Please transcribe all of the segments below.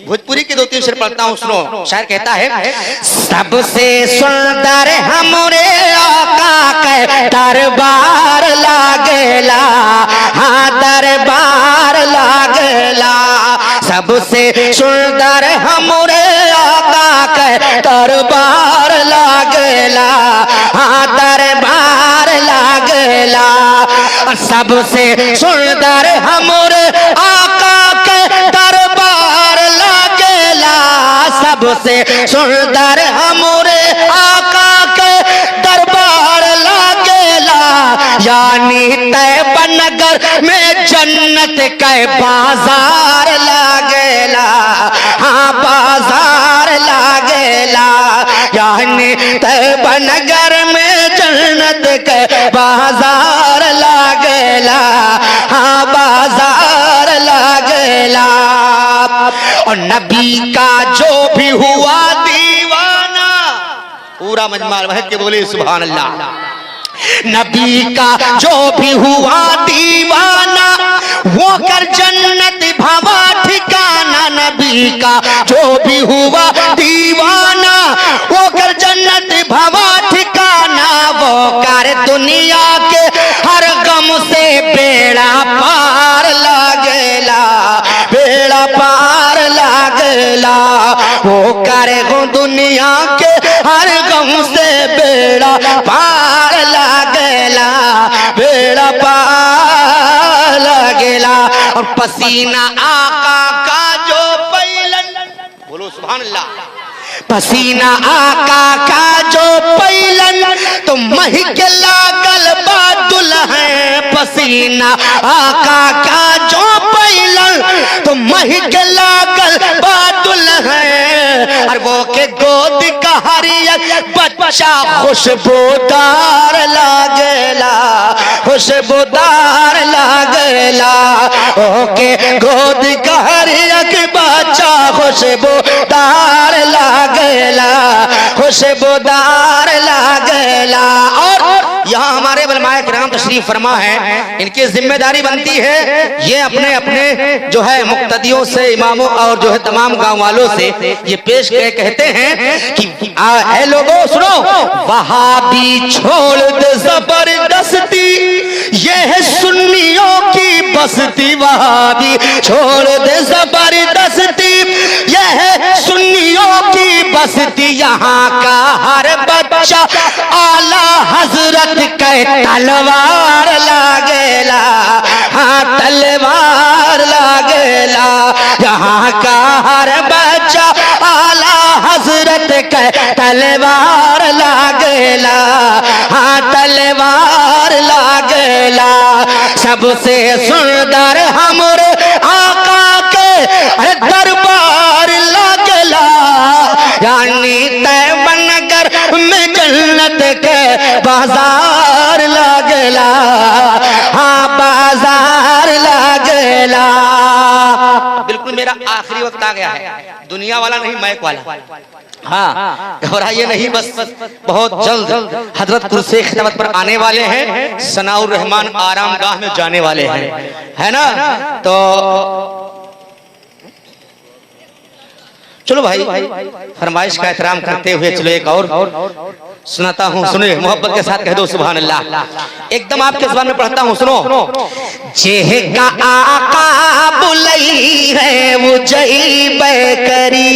भोजपुरी के 2-3 शेर पढ़ता हूँ, सुनो। शायर कहता है, सबसे सुंदर हमरे आका के दरबार लागेला, हाँ दरबार लागेला। सबसे सुंदर हमरे आका के दरबार लागेला, हाँ दरबार लागेला। सबसे सुंदर हमरे आका के दरबार लागेला, सबसे सुंदर हमरे आका के दरबार लागेला। यानी तैयबनगर में जन्नत के बाजार लागेला, हाँ बाजार लागेला। यानी तैयबनगर में जन्नत के बाजार लागेला, हाँ बाजार लागेला। और नबी का जो भी हुआ दीवाना, पूरा मजमा बहक के बोले सुभान अल्लाह। नबी का जो भी हुआ दीवाना, वो कर जन्नत भवा ठिकाना। नबी का जो भी हुआ दीवाना, वो कर जन्नत भवा ठिकाना। वो कर दुनिया के हर गम से बेड़ा पार लागेला, बेड़ा पार लागेला। वो करे गो दुनिया के हर गम से बेड़ा पार लागेला, बेड़ा पार लागेला। और पसीना आका का जो पैलन, बोलो सुभान अल्लाह। पसीना आका का जो पैलन, तो महके लागल बादुल है। पसीना आका का जो पैलन, तो महके लागल बादुल है। और वो के गोद का हर एक बच्चा खुशबूदार लागेला, खुशबूदार लागेला। ओके गोद का हर एक बच्चा खुशबूदार लागेला, खुशबूदार लागेला। और यहाँ हमारे उलमाए किराम तशरीफ फरमा है, इनकी जिम्मेदारी बनती है ये अपने अपने जो है मुक्तदियों से, इमामों और जो है तमाम गांव वालों से ये पेश कहते हैं कि ऐ लोगों सुनो, वहाबी छोड़ दे जबरदस्ती, ये है सुन्नियों की बस्ती। वहाबी छोड़ दे जबरदस्ती, ये है सुन्नियों की बस्ती। यहाँ का हर बच्चा आला हजरत के तलवार लागेला, हाँ तलवार लागेला। यहाँ का हर बच्चा आला हजरत के तलवार लागेला, हाँ तलवार लागेला। सबसे सुंदर हमरे आका के दरबार लागेला। यानी तैयबनगर में जन्नत के बाजार लागेला, हाँ बाजार लागेला। बिल्कुल मेरा आखिरी वक्त आ गया है, दुनिया वाला नहीं मैक वाला। हाँ घबराइए नहीं, बस बहुत जल्द हजरत कुर्सी खिदमत पर आने वाले हैं। सनाउर रहमान आरामगाह में जाने वाले हैं, है ना। तो चलो भाई फरमाइश का एहतराम करते हुए चलो एक और सुनाता हूँ, सुनिए मोहब्बत के साथ कह दो सुभान अल्लाह। एकदम आपके ज़बान में पढ़ता हूँ, सुनो। जेह का आका बुलई है वो जईबे करी,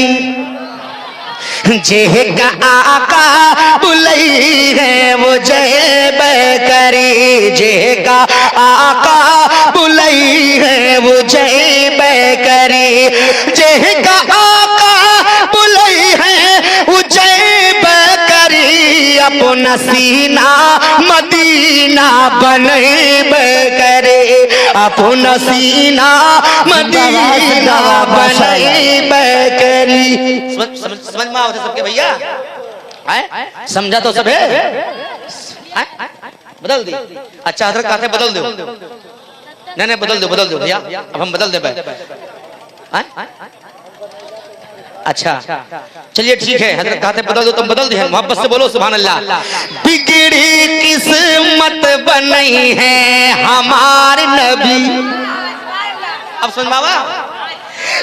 जेह का आका बुलई है वो जईबे करी। जेह का आका बुलई है वो जईबे करी। जेह का आका बुलई है वो जईबे करी। अपना सीना मदीना बनैबे करे, अपना सीना मदीना बनैबे करी। समझ में आवत है सबके भैया? समझा तो सब है? बदल दी। अच्छा हजरत कहते बदल दो, नहीं बदल दो, बदल दो भैया, अब हम बदल दे। अच्छा चलिए ठीक है, हजरत कहते बदल दो, तुम बदल दिए। मोहब्बत से बोलो सुभान अल्लाह। बिगड़ी किस्मत बनी है हमारे नबी। अब सुन बाबा,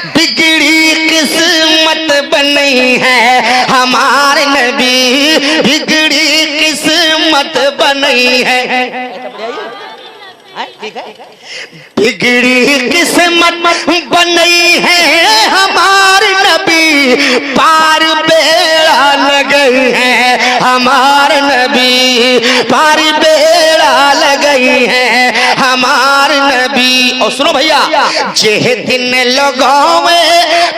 बिगड़ी किस्मत बनी है हमारे नबी, बिगड़ी किस्मत बनी है। ठीक है, बिगड़ी किस्मत बनी है हमारे नबी, पार बेड़ा लगई है हमारे नबी, पार बेड़ा लगई है हमारे नबी। और सुनो भैया, जे दिन लोगों में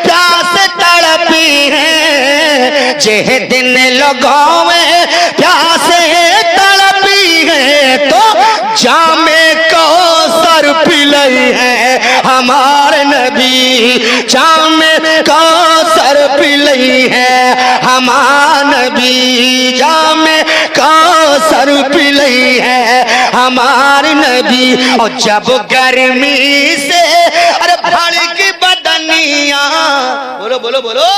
प्यास तड़पी है, जे दिन लोगों में प्यास तड़पी है, तो जामे कौसर पिलई है हमारे नबी, जामे कौसर पिलई है हमारे नबी, जामे कौसर पिलई है हमारे नबी। और जब गर्मी से अरे भड़क बदनिया, बोलो बोलो बोलो,